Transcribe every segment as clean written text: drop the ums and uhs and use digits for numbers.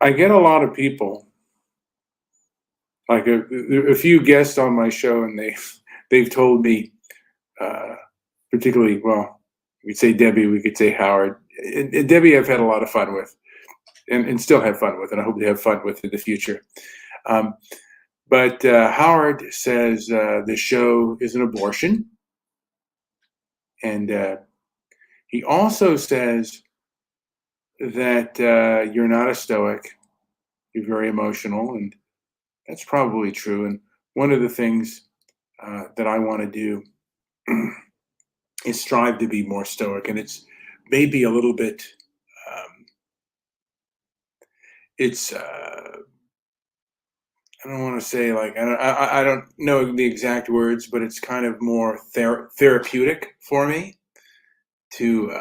I get a lot of people, like a few guests on my show, and they've told me, particularly, well, we could say Debbie, we could say Howard. And Debbie, I've had a lot of fun with, and still have fun with, and I hope to have fun with in the future. But Howard says the show is an abortion, and he also says that you're not a Stoic. You're very emotional, and that's probably true. And one of the things that I want to do is strive to be more Stoic, and it's maybe a little bit. It's I don't want to say like I don't know the exact words, but it's kind of more therapeutic for me to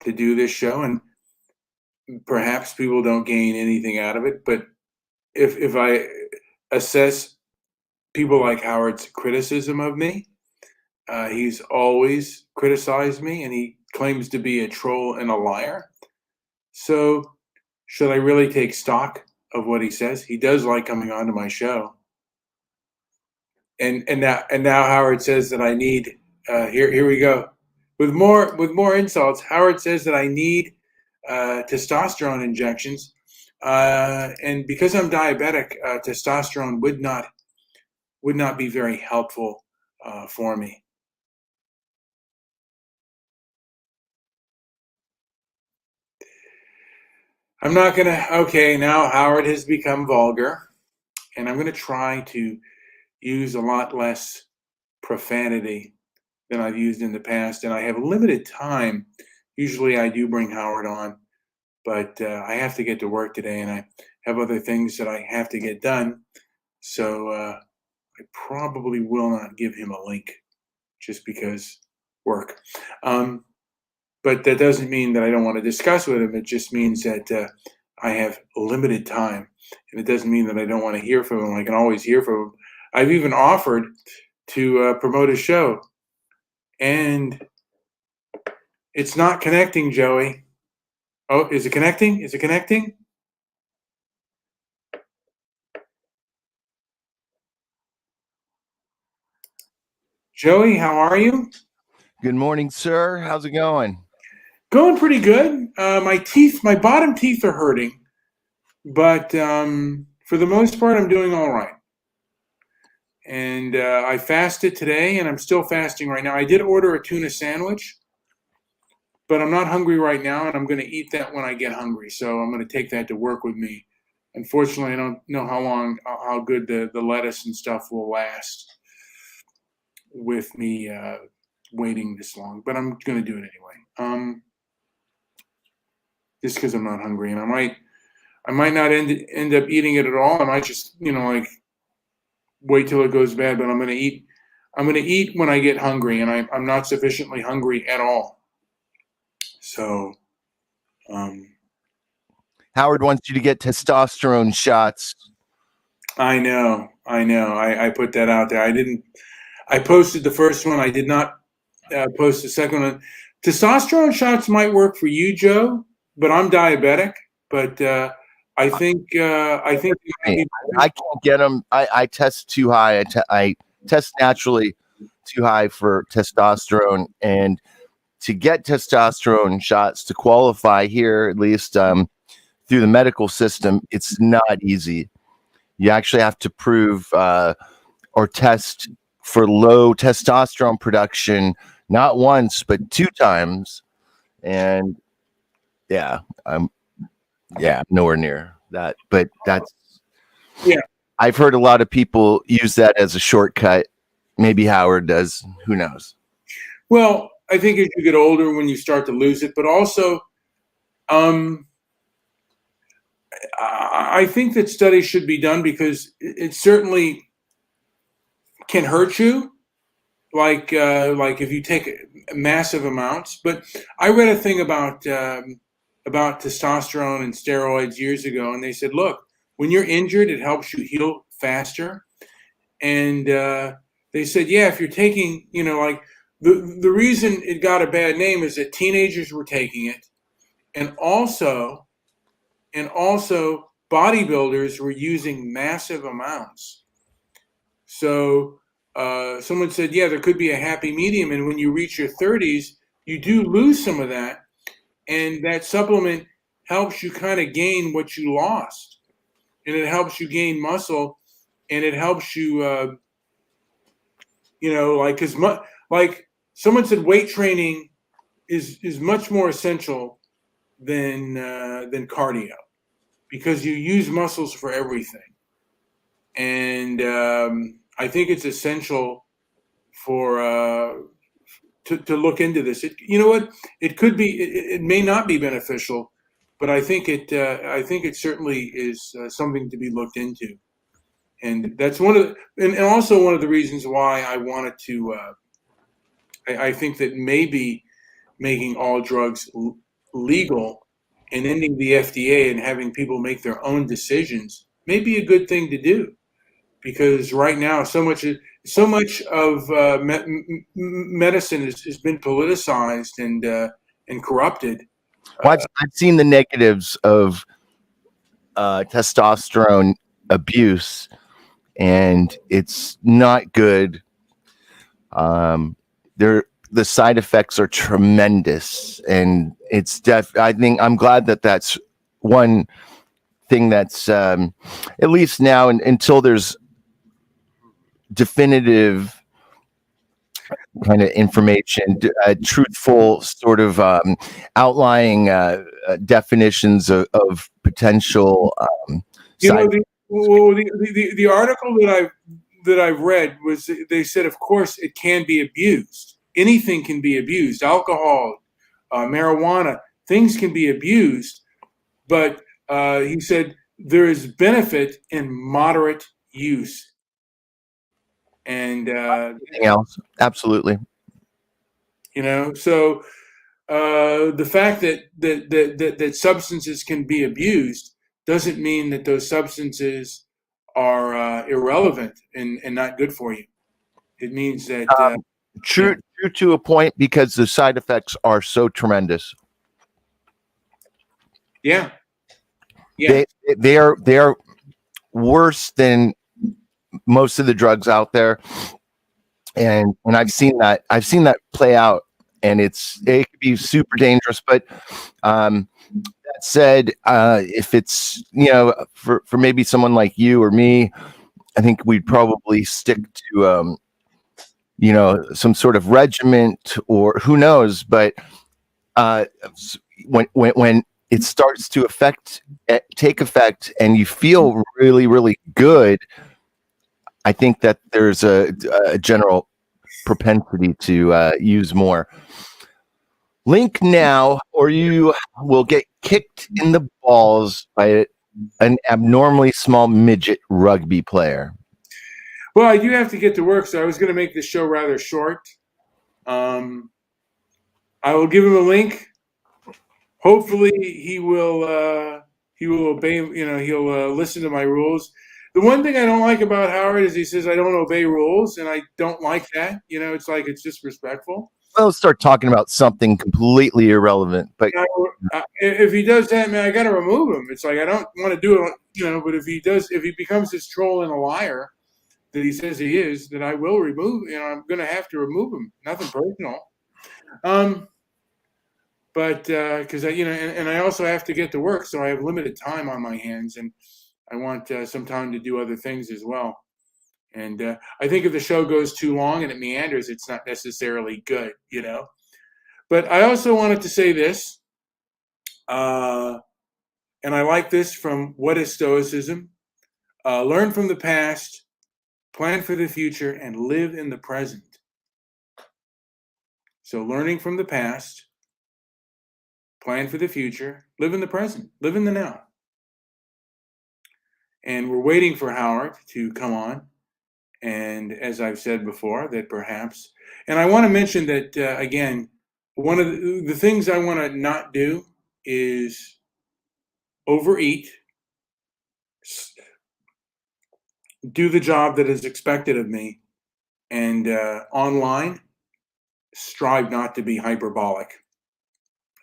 do this show, and perhaps people don't gain anything out of it. But if I assess people like Howard's criticism of me, he's always criticized me, and he claims to be a troll and a liar. So should I really take stock of what he says? He does like coming onto my show, and now Howard says that I need. Here we go with more insults. Howard says that I need testosterone injections, and because I'm diabetic, testosterone would not be very helpful for me. I'm not gonna. Okay, now Howard has become vulgar, and I'm gonna try to use a lot less profanity than I've used in the past, and I have limited time. Usually I do bring Howard on, but I have to get to work today, and I have other things that I have to get done. So I probably will not give him a link just because work. But that doesn't mean that I don't want to discuss with him. It just means that I have limited time, and it doesn't mean that I don't want to hear from him. I can always hear from him. I've even offered to promote his show, and it's not connecting, Joey. Oh, is it connecting? Is it connecting? Joey, how are you? Good morning, sir. How's it going? Going pretty good. My bottom teeth are hurting, but for the most part, I'm doing all right. And I fasted today, and I'm still fasting right now. I did order a tuna sandwich, but I'm not hungry right now, and I'm going to eat that when I get hungry. So I'm going to take that to work with me. Unfortunately, I don't know how good the lettuce and stuff will last with me waiting this long, but I'm going to do it anyway. Just because I'm not hungry, and I might not end up eating it at all. I might just like wait till it goes bad. But I'm going to eat. I'm going to eat when I get hungry, and I'm not sufficiently hungry at all. So, Howard wants you to get testosterone shots. I know. I put that out there. I posted the first one. I did not post the second one. Testosterone shots might work for you, Joe, but I'm diabetic. But I think I can't get them. I test too high. I test naturally too high for testosterone, and to get testosterone shots to qualify here, at least through the medical system, it's not easy. You actually have to prove or test for low testosterone production not once but 2 times, and I'm nowhere near that. But that's I've heard a lot of people use that as a shortcut. Maybe Howard does. Who knows? Well, I think as you get older, when you start to lose it, but also, I think that studies should be done because it certainly can hurt you, like if you take massive amounts. But I read a thing about testosterone and steroids years ago, and they said, look, when you're injured, it helps you heal faster. And they said, if you're taking, the reason it got a bad name is that teenagers were taking it, and also and also bodybuilders were using massive amounts. So someone said, yeah, there could be a happy medium, and when you reach your 30s, you do lose some of that, and that supplement helps you kind of gain what you lost, and it helps you gain muscle, and it helps you, like, because like someone said, weight training is much more essential than cardio, because you use muscles for everything, and I think it's essential for to look into this. You know what? It could be. It may not be beneficial, but I think it certainly is something to be looked into, and that's one of and also one of the reasons why I wanted to. I think that maybe making all drugs legal and ending the FDA and having people make their own decisions may be a good thing to do, because right now so much of medicine has been politicized and corrupted. Well, I've seen the negatives of testosterone abuse, and it's not good. The side effects are tremendous, and it's I think I'm glad that that's one thing that's at least now, until there's definitive kind of information, truthful sort of outlying definitions of potential side. The article that I've read was, they said, of course, it can be abused. Anything can be abused. Alcohol, marijuana, things can be abused. But he said there is benefit in moderate use. And Anything else? Absolutely. So the fact that substances can be abused doesn't mean that those substances are irrelevant and not good for you. It means that true to a point, because the side effects are so tremendous. Yeah. They are worse than most of the drugs out there, and I've seen that play out, and it can be super dangerous. But that said, if it's for maybe someone like you or me, I think we'd probably stick to some sort of regiment, or who knows. But when it starts to take effect, and you feel really, really good, I think that there's a general propensity to use more. Link now, or you will get kicked in the balls by an abnormally small midget rugby player. Well, I do have to get to work, so I was going to make this show rather short. I will give him a link. Hopefully, he will obey. He'll listen to my rules. The one thing I don't like about Howard is he says I don't obey rules, and I don't like that. It's like, it's disrespectful. We'll start talking about something completely irrelevant. But if he does that, man, I got to remove him. It's like, I don't want to do it, but if he becomes this troll and a liar that he says he is, then I will remove. I'm going to have to remove him. Nothing personal. But because and I also have to get to work, so I have limited time on my hands, and I want some time to do other things as well. And I think if the show goes too long and it meanders, it's not necessarily good, But I also wanted to say this, and I like this from What is Stoicism? Learn from the past, plan for the future, and live in the present. So learning from the past, plan for the future, live in the present, live in the now. And we're waiting for Howard to come on. And as I've said before, that perhaps, and I want to mention that, again, one of the things I want to not do is overeat, do the job that is expected of me, and online, strive not to be hyperbolic,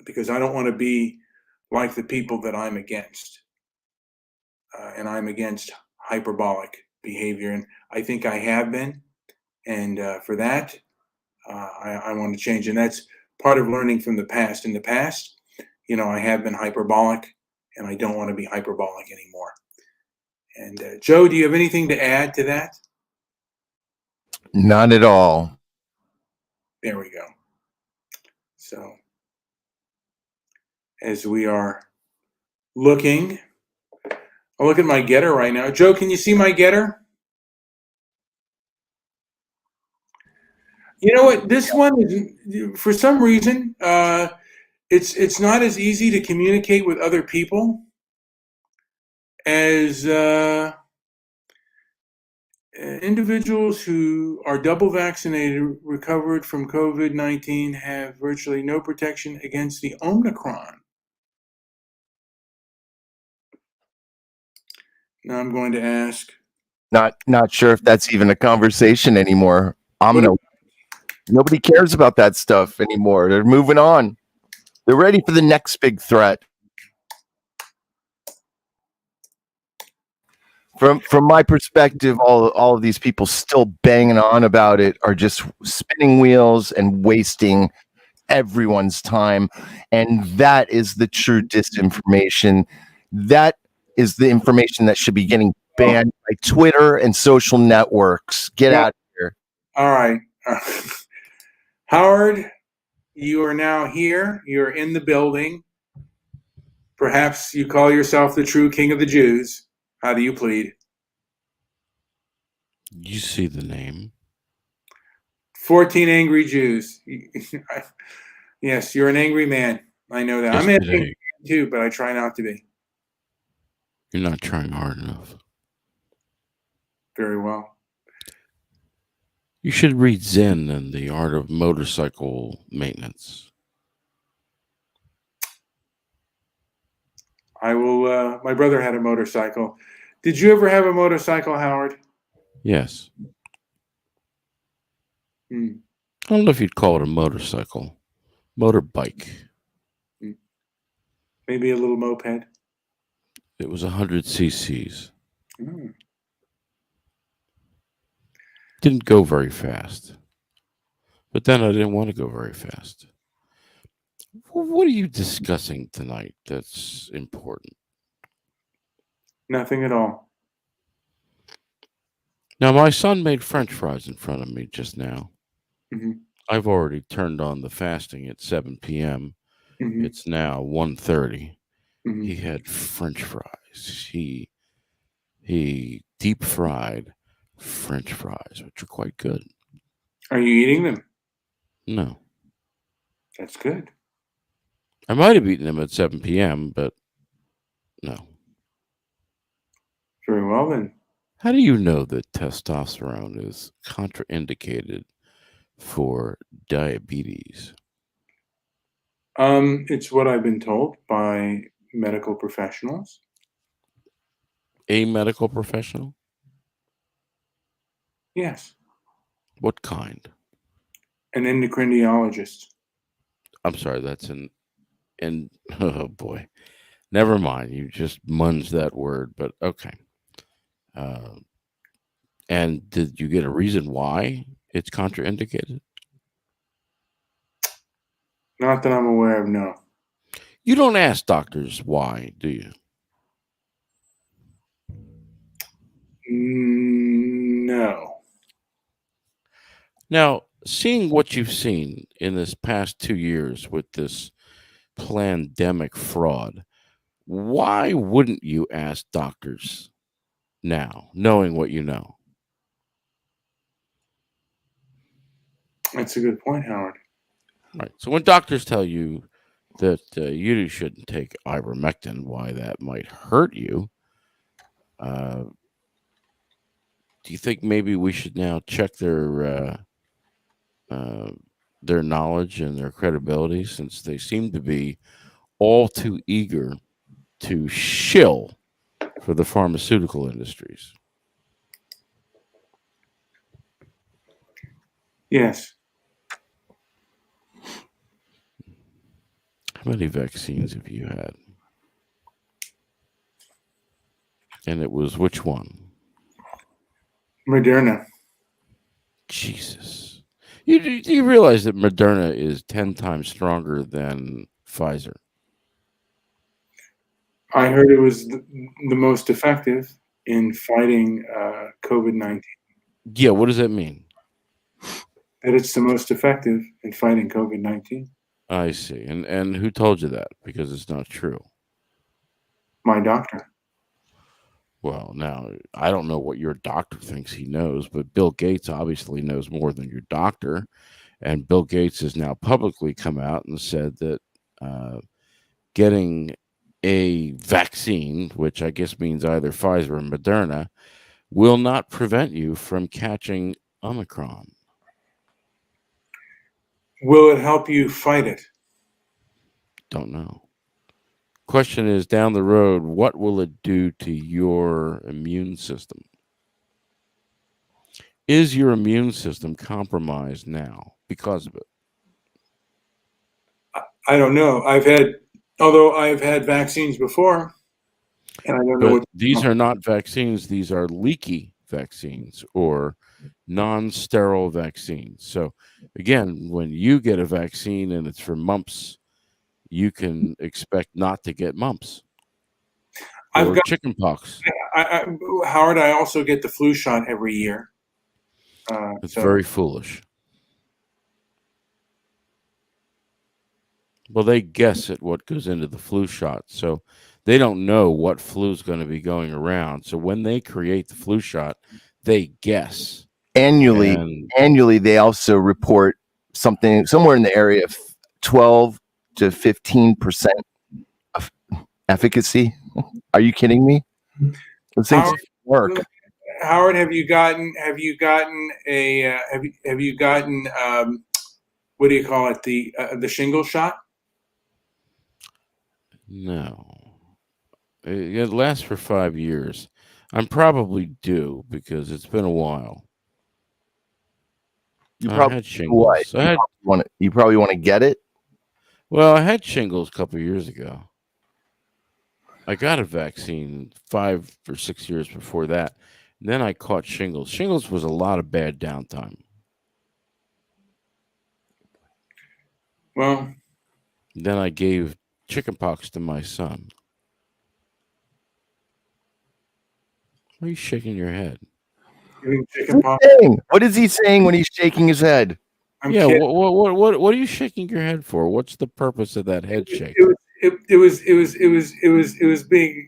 because I don't want to be like the people that I'm against. And I'm against hyperbolic behavior. And I think I have been. And for that, I want to change. And that's part of learning from the past. In the past, I have been hyperbolic, and I don't want to be hyperbolic anymore. And Joe, do you have anything to add to that? Not at all. There we go. So, as we are looking, I'll look at my getter right now. Joe, can you see my getter? You know what? This one is, for some reason, it's not as easy to communicate with other people as individuals who are double vaccinated, recovered from COVID-19, have virtually no protection against the Omicron. Now I'm going to ask. Not sure if that's even a conversation anymore. Nobody cares about that stuff anymore. They're moving on. They're ready for the next big threat. From my perspective, all of these people still banging on about it are just spinning wheels and wasting everyone's time. And that is the true disinformation. That is the information that should be getting banned by Twitter and social networks. Get out of here. All right. Howard, you are now here. You're in the building. Perhaps you call yourself the true king of the Jews. How do you plead? You see the name. 14 angry Jews. Yes, you're an angry man. I know that. I'm an angry man too, but I try not to be. You're not trying hard enough. Very well. You should read Zen and the Art of Motorcycle Maintenance. I will. My brother had a motorcycle. Did you ever have a motorcycle, Howard? Yes. I don't know if you'd call it a motorcycle. Motorbike. Maybe a little moped. It was 100 cc's. Didn't go very fast. But then I didn't want to go very fast. What are you discussing tonight that's important? Nothing at all. Now, my son made French fries in front of me just now. Mm-hmm. I've already turned on the fasting at 7 p.m. Mm-hmm. It's now 1:30. Mm-hmm. He had French fries. He deep fried French fries, which are quite good. Are you eating them? No. That's good. I might have eaten them at 7 p.m., but no. Very well then. How do you know that testosterone is contraindicated for diabetes? It's what I've been told by medical professionals. A medical professional? Yes. What kind? An endocrinologist. I'm sorry, that's oh boy. Never mind. You just munged that word, but okay. And did you get a reason why it's contraindicated? Not that I'm aware of, no. You don't ask doctors why, do you? No. Now, seeing what you've seen in this past 2 years with this pandemic fraud, why wouldn't you ask doctors now, knowing what you know? That's a good point, Howard. Right. So when doctors tell you that you shouldn't take ivermectin, why that might hurt you, do you think maybe we should now check their knowledge and their credibility, since they seem to be all too eager to shill for the pharmaceutical industries? Yes. How many vaccines have you had? And it was which one? Moderna. Jesus. You realize that Moderna is 10 times stronger than Pfizer? I heard it was the most effective in fighting COVID-19. Yeah, what does that mean? That it's the most effective in fighting COVID-19. I see. And who told you that? Because it's not true. My doctor. Well, now, I don't know what your doctor thinks he knows, but Bill Gates obviously knows more than your doctor. And Bill Gates has now publicly come out and said that getting a vaccine, which I guess means either Pfizer or Moderna, will not prevent you from catching Omicron. Will it help you fight it? Don't know. Question is, down the road, what will it do to your immune system? Is your immune system compromised now because of it? I don't know. Although I've had vaccines before, and I don't know But what. these are not vaccines. These are leaky vaccines or non-sterile vaccines. So again, when you get a vaccine and it's for mumps, you can expect not to get mumps I've or got chickenpox. Howard. I also get the flu shot every year. It's So very foolish. Well, they guess at what goes into the flu shot. So they don't know what flu is going to be going around. So when they create the flu shot, they guess. Annually, they also report something somewhere in the area of 12 to 15% of efficacy. Are you kidding me? Those things work. Howard, have you gotten what do you call it, the shingle shot? No. It lasts for 5 years. I'm probably due because it's been a while. You I probably had shingles. You probably want to get it. Well, I had shingles a couple years ago. I got a vaccine 5 or 6 years before that. And then I caught shingles. Shingles was a lot of bad downtime. Well, Then I gave chickenpox to my son. Why are you shaking your head? What is he saying when he's shaking his head? What are you shaking your head for? What's the purpose of that head shake? It was being.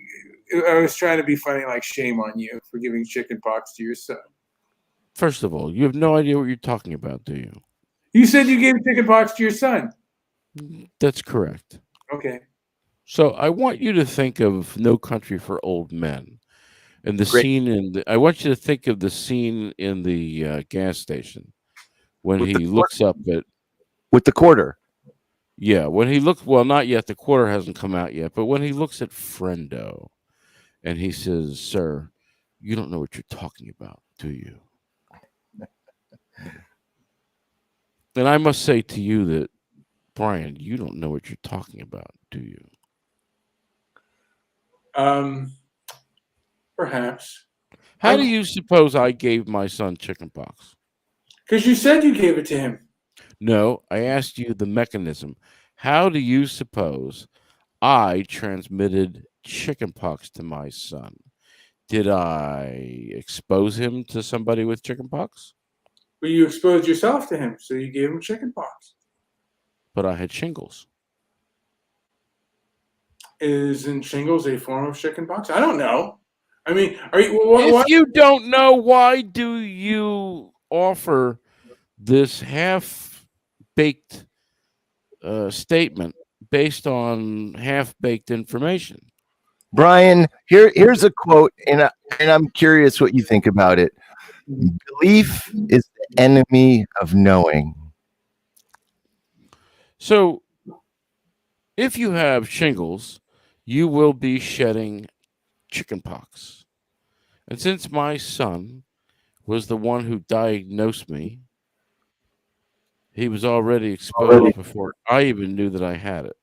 I was trying to be funny, like shame on you for giving chickenpox to your son. First of all, you have no idea what you're talking about, do you? You said you gave chickenpox to your son. That's correct. Okay. So I want you to think of No Country for Old Men, and the scene I want you to think of the scene in the gas station when he looks up at with the quarter. Yeah, when he looks, well, not yet. The quarter hasn't come out yet, but when he looks at Friendo, and he says, "Sir, you don't know what you're talking about, do you?" Then I must say to you that, Brian, you don't know what you're talking about, do you? Perhaps. How do you suppose I gave my son chickenpox? Because you said you gave it to him. No, I asked you the mechanism. How do you suppose I transmitted chickenpox to my son? Did I expose him to somebody with chickenpox? Well, you exposed yourself to him, so you gave him chickenpox. But I had shingles. Isn't shingles a form of chickenpox? I don't know. I mean, if you don't know, why do you offer this half-baked statement based on half-baked information? Brian, here's a quote, and I'm curious what you think about it. Belief is the enemy of knowing. So, if you have shingles, you will be shedding chickenpox. And since my son was the one who diagnosed me, he was already exposed before I even knew that I had it.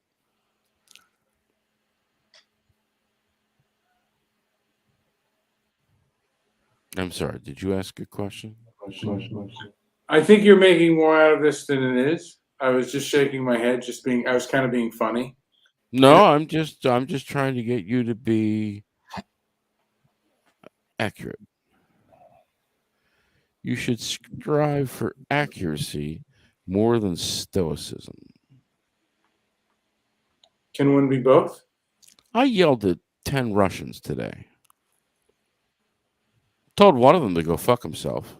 I'm sorry. Did you ask a question? I think you're making more out of this than it is. I was just shaking my head, I was kind of being funny. No, I'm just trying to get you to be accurate. You should strive for accuracy more than stoicism. Can one be both? I yelled at 10 Russians today. Told one of them to go fuck himself.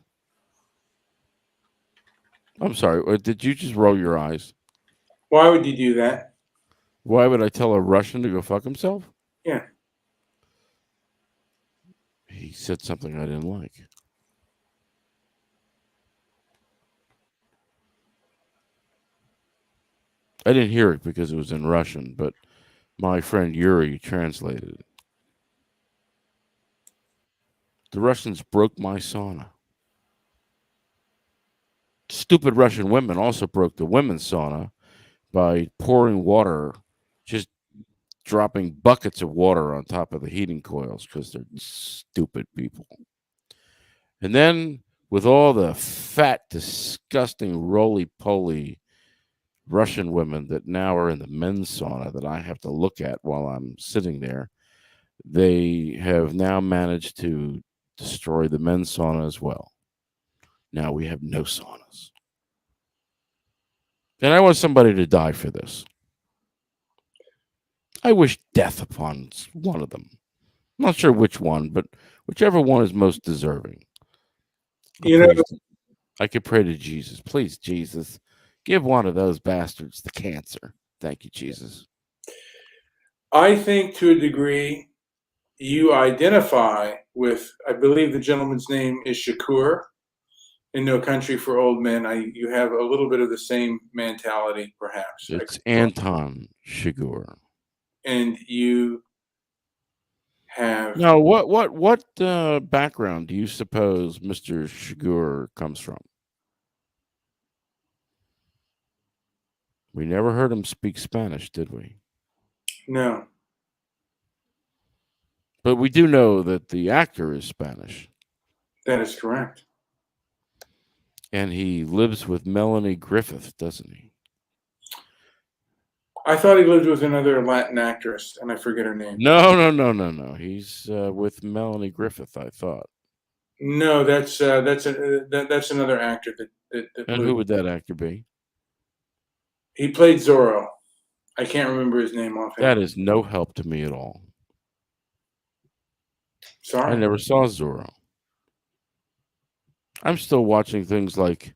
I'm sorry. Did you just roll your eyes? Why would you do that? Why would I tell a Russian to go fuck himself? Yeah. He said something I didn't like. I didn't hear it because it was in Russian, but my friend Yuri translated it. The Russians broke my sauna. Stupid Russian women also broke the women's sauna by pouring water, just dropping buckets of water on top of the heating coils because they're stupid people. And then with all the fat, disgusting, roly-poly Russian women that now are in the men's sauna that I have to look at while I'm sitting there, they have now managed to destroy the men's sauna as well. Now we have no saunas. And I want somebody to die for this. I wish death upon one of them. I'm not sure which one, but whichever one is most deserving. I could pray to Jesus. Please, Jesus, give one of those bastards the cancer. Thank you, Jesus. I think to a degree you identify with, I believe the gentleman's name is Shakur in No Country for Old Men. You have a little bit of the same mentality, perhaps. It's Anton Chigurh. And you have... Now, what background do you suppose Mr. Chigurh comes from? We never heard him speak Spanish, did we? No. But we do know that the actor is Spanish. That is correct. And he lives with Melanie Griffith, doesn't he? I thought he lived with another Latin actress, and I forget her name. No. He's with Melanie Griffith, I thought. No, that's another actor that And who would that actor be? He played Zorro. I can't remember his name offhand. That is no help to me at all. Sorry. I never saw Zorro. I'm still watching things like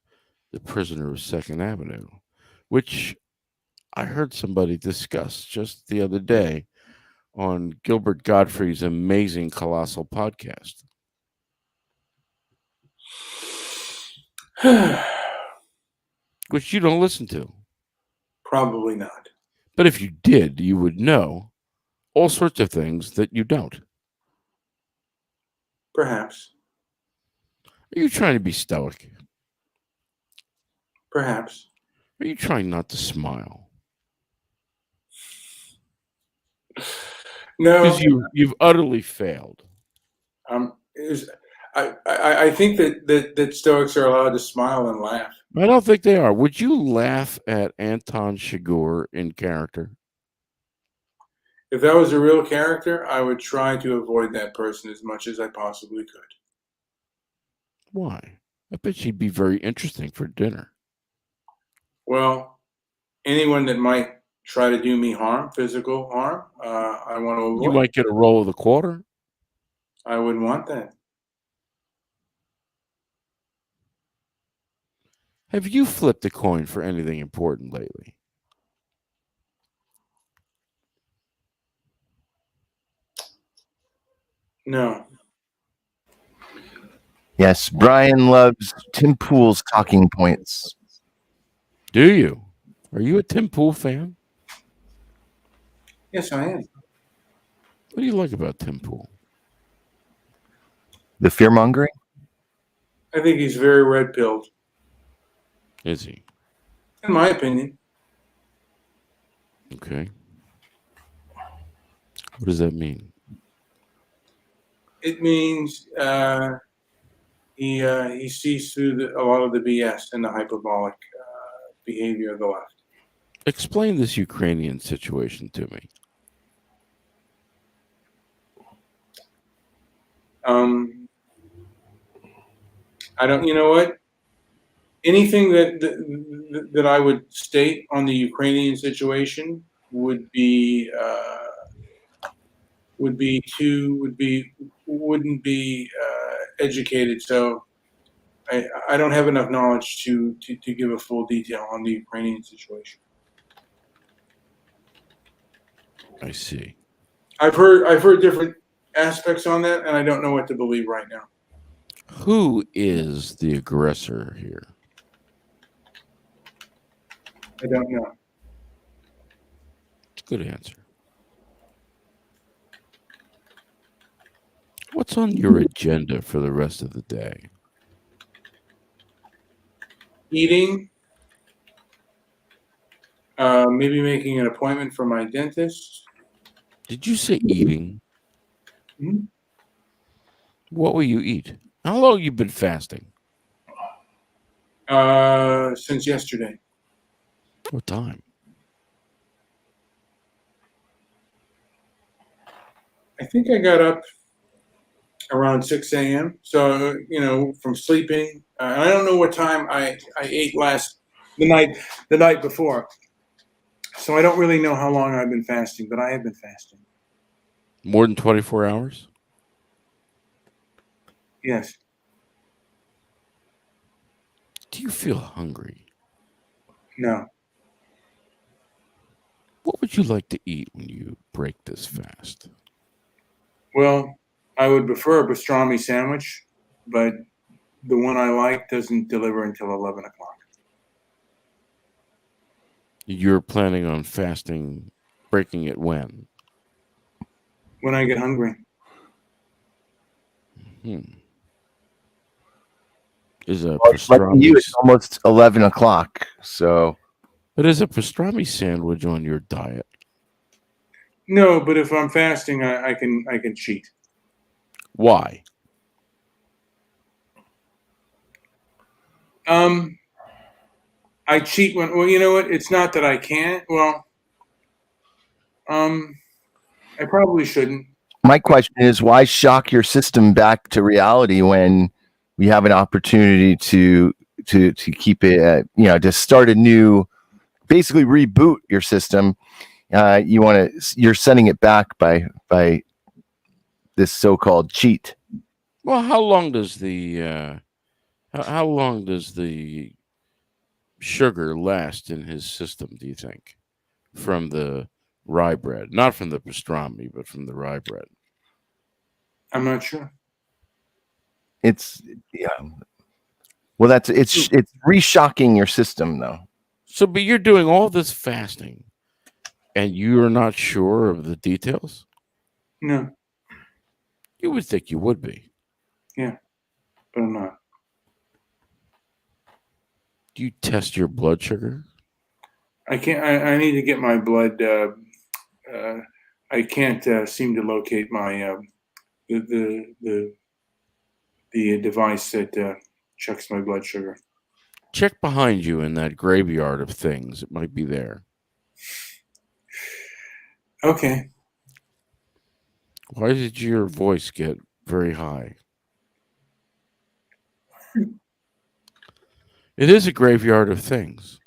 The Prisoner of Second Avenue, which I heard somebody discuss just the other day on Gilbert Gottfried's amazing Colossal podcast. Which you don't listen to. Probably not. But if you did, you would know all sorts of things that you don't. Perhaps. Are you trying to be stoic? Perhaps. Are you trying not to smile? No. Because you've utterly failed. I think that Stoics are allowed to smile and laugh. I don't think they are. Would you laugh at Anton Chigurh in character? If that was a real character, I would try to avoid that person as much as I possibly could. Why? I bet she'd be very interesting for dinner. Well, anyone that might try to do me harm, physical harm, I want to avoid. You might get a roll of the quarter. I wouldn't want that. Have you flipped a coin for anything important lately? No. Yes, Brian loves Tim Pool's talking points. Do you? Are you a Tim Pool fan? Yes, I am. What do you like about Tim Pool? The fear mongering? I think he's very red-pilled. Is he? In my opinion. Okay. What does that mean? It means he sees through a lot of the BS and the hyperbolic behavior of the left. Explain this Ukrainian situation to me. I don't. You know what? Anything that I would state on the Ukrainian situation wouldn't be educated. So I don't have enough knowledge to give a full detail on the Ukrainian situation. I see. I've heard different aspects on that, and I don't know what to believe right now. Who is the aggressor here? I don't know. Good answer. What's on your agenda for the rest of the day? Eating, maybe making an appointment for my dentist. Did you say eating? Mhm. What will you eat? How long have you been fasting? Since yesterday. What time? I think I got up around 6 a.m. So, from sleeping. I don't know what time I ate the night before. So I don't really know how long I've been fasting, but I have been fasting. More than 24 hours? Yes. Do you feel hungry? No. What would you like to eat when you break this fast? Well, I would prefer a pastrami sandwich, but the one I like doesn't deliver until 11 o'clock. You're planning on fasting, breaking it when? When I get hungry. Is a Well, like pastrami? you, it's almost 11 o'clock. So, But is a pastrami sandwich on your diet? No, but if I'm fasting, I can cheat. Why? I cheat when. Well, you know what? It's not that I can't. Well, I probably shouldn't. my question is, why shock your system back to reality when we have an opportunity to keep it, to start a new, basically reboot your system? You're sending it back by this so-called cheat. Well, how long does the sugar last in his system, do you think? From the rye bread, not from the pastrami, but from the rye bread. I'm not sure. It's well, it's reshocking your system though. So, but you're doing all this fasting, and you are not sure of the details? No. You would think you would be. Yeah, but I'm not. Do you test your blood sugar? I can't. I need to get my blood. I can't seem to locate my the device that checks my blood sugar. Check behind you in that graveyard of things. It might be there. Okay. Why did your voice get very high? It is a graveyard of things.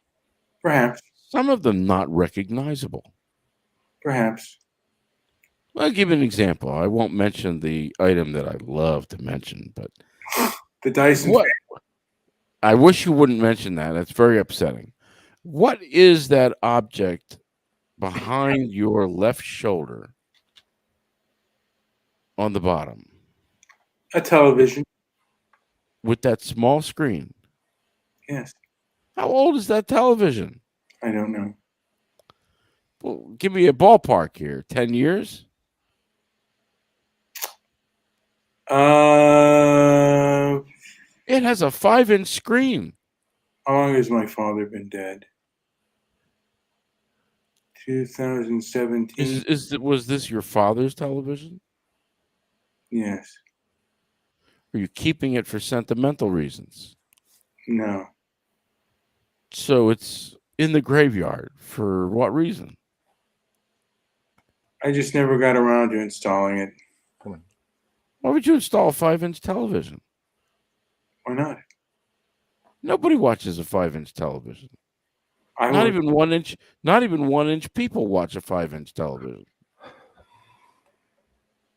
Perhaps. Some of them not recognizable. Perhaps. I'll give you an example. I won't mention the item that I love to mention, but The Dyson. what? I wish you wouldn't mention that. That's very upsetting. What is that object behind your left shoulder on the bottom A television. with that small screen? Yes. How old is that television? I don't know. Well, give me a ballpark here. 10 years? It has a 5-inch screen. How long has my father been dead? 2017. Was this your father's television? Yes. Are you keeping it for sentimental reasons? No. So it's in the graveyard. For what reason? I just never got around to installing it. Why would you install a 5-inch television? Why not? Nobody watches a 5-inch television. I Not would. even 1-inch. Not even 1-inch people watch a 5-inch television.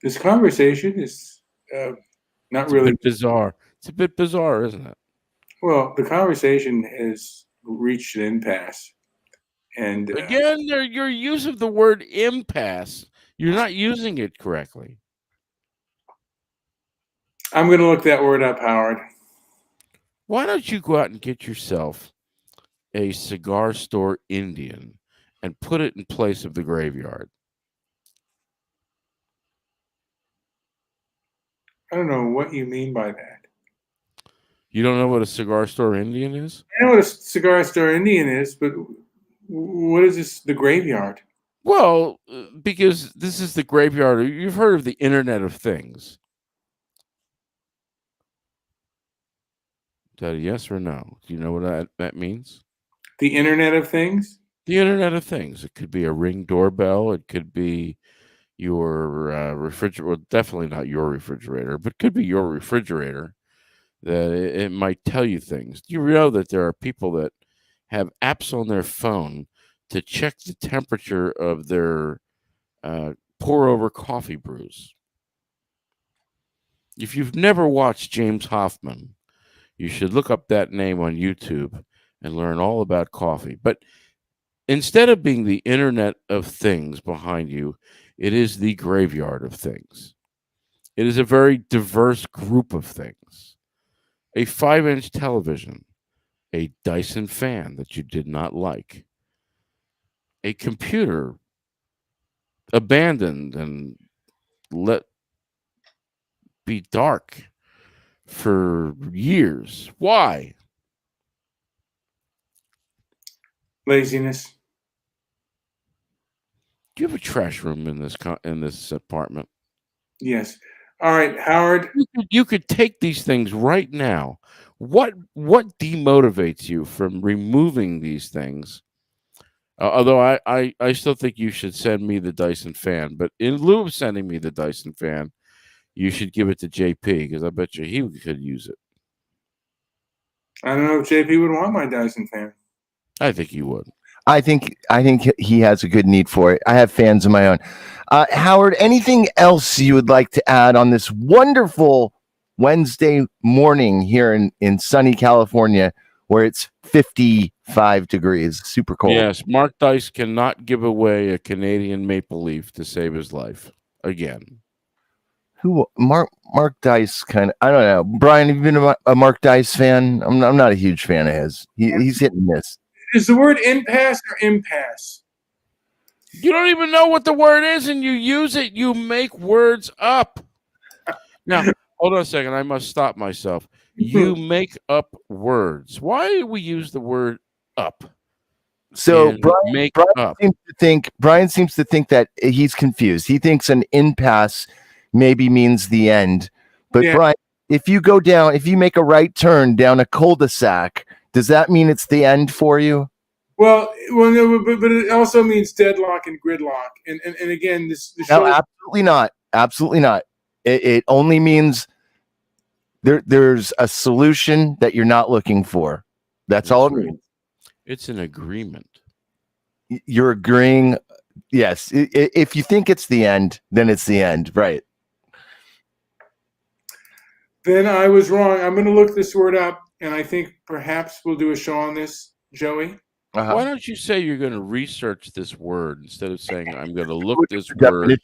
This conversation is not It's really. a bit bizarre. It's a bit bizarre, isn't it? Well, the conversation has reached an impasse. And Again, your use of the word impasse, you're not using it correctly. I'm going to look that word up, Howard. Why don't you go out and get yourself a cigar store Indian and put it in place of the graveyard? I don't know what you mean by that. You don't know what a cigar store Indian is? I know what a cigar store Indian is, but what is this? The graveyard? Well, because this is the graveyard. You've heard of the Internet of Things. Is that a yes or no? Do you know what that means? The Internet of Things? The Internet of Things. It could be a Ring doorbell. It could be your refrigerator. Well, definitely not your refrigerator, but could be your refrigerator. That it might tell you things. Do you know that there are people that have apps on their phone to check the temperature of their pour over coffee brews? If you've never watched James Hoffman, you should look up that name on YouTube and learn all about coffee. But instead of being the Internet of Things behind you, it is the graveyard of things. It is a very diverse group of things. A 5-inch television, a Dyson fan that you did not like, a computer abandoned and let be dark for years. Why? Laziness. Do you have a trash room in this apartment? Yes. All right, Howard. You could take these things right now. What demotivates you from removing these things? Although I still think you should send me the Dyson fan, but in lieu of sending me the Dyson fan, you should give it to JP because I bet you he could use it. I don't know if JP would want my Dyson fan. I think he would. I think he has a good need for it. I have fans of my own. Howard, anything else you would like to add on this wonderful Wednesday morning here in sunny California, where it's 55 degrees, super cold? Yes, Mark Dice cannot give away a Canadian maple leaf to save his life again. Who Mark Dice kind of, I don't know. Brian, have you been a Mark Dice fan? I'm not a huge fan of his. He's hit and miss. Is the word impasse or impasse? You don't even know what the word is, and you use it. You make words up. Now, hold on a second. I must stop myself. You make up words. Why do we use the word up? So Brian seems to think that he's confused. He thinks an impasse maybe means the end. But yeah. Brian, if you make a right turn down a cul-de-sac, does that mean it's the end for you? Well, no, but it also means deadlock and gridlock. And again, no, absolutely not. Absolutely not. It only means there's a solution that you're not looking for. That's all it means. It's an agreement. You're agreeing. Yes. If you think it's the end, then it's the end. Right. Then I was wrong. I'm going to look this word up, and I think perhaps we'll do a show on this, Joey. Uh-huh. Why don't you say you're going to research this word instead of saying I'm going to look this word?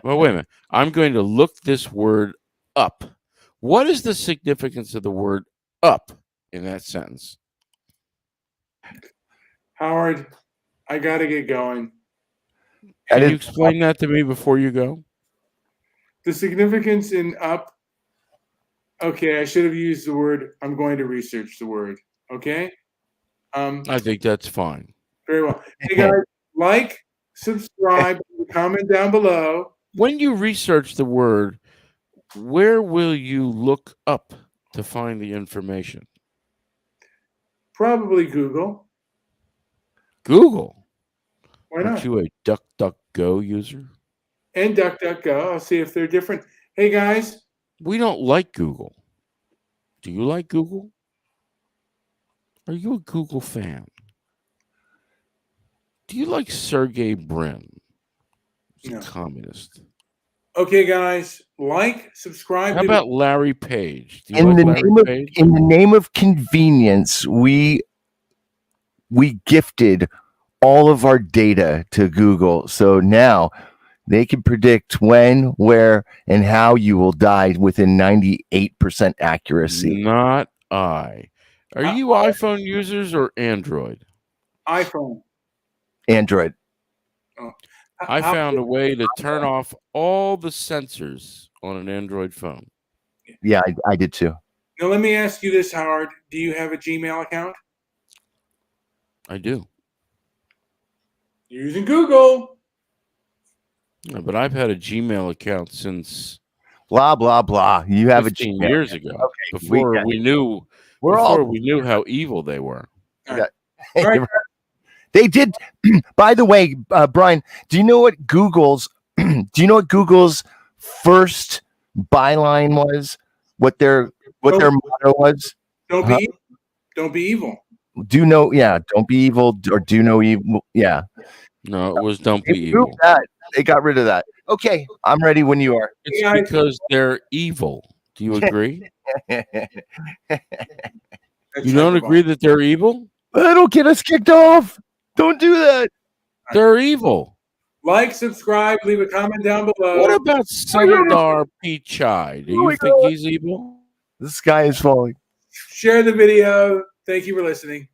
Well, wait a minute. I'm going to look this word up. What is the significance of the word up in that sentence? Howard, I got to get going. Can you explain that to me before you go? The significance in up. Okay, I should have used the word. I'm going to research the word. Okay. I think that's fine. Very well. Hey guys, like, subscribe, comment down below. When you research the word, Where will you look up to find the information? Probably Google. Google. Why Aren't not? you a DuckDuckGo user? And DuckDuckGo. I'll see if they're different. Hey, guys. We don't like Google. Do you like Google? Are you a Google fan? Do you like Sergey Brin? He's No. a communist. Okay, guys. Like, subscribe. How leave about Larry Page? Do you In like the Larry name of Page? in the name of convenience, we gifted all of our data to Google. So now they can predict when, where, and how you will die within 98% accuracy. Not I. Are Uh, you iPhone users or Android? iPhone. Android. Oh. I found a way to turn off all the sensors on an Android phone. Yeah, I did too. Now, let me ask you this, Howard. Do you have a Gmail account? I do. You're using Google. Yeah, but I've had a Gmail account since Blah blah blah. You have 15 a years ago. Okay, Before we knew how evil they were. All right. They did. By the way, Brian, do you know what Google's first byline was? What their motto was? Don't be evil. Don't be evil. Don't be evil or do no evil. Yeah. No, it was don't They be removed evil. that. They got rid of that. Okay, I'm ready when you are. It's Yeah, because they're evil. Do you agree? That's You don't hyperbolic. agree that they're evil? That'll get us kicked off. Don't do that. They're evil. Like, subscribe, leave a comment down below. What about Sundar Pichai? Do you think he's evil? The sky is falling. Share the video. Thank you for listening.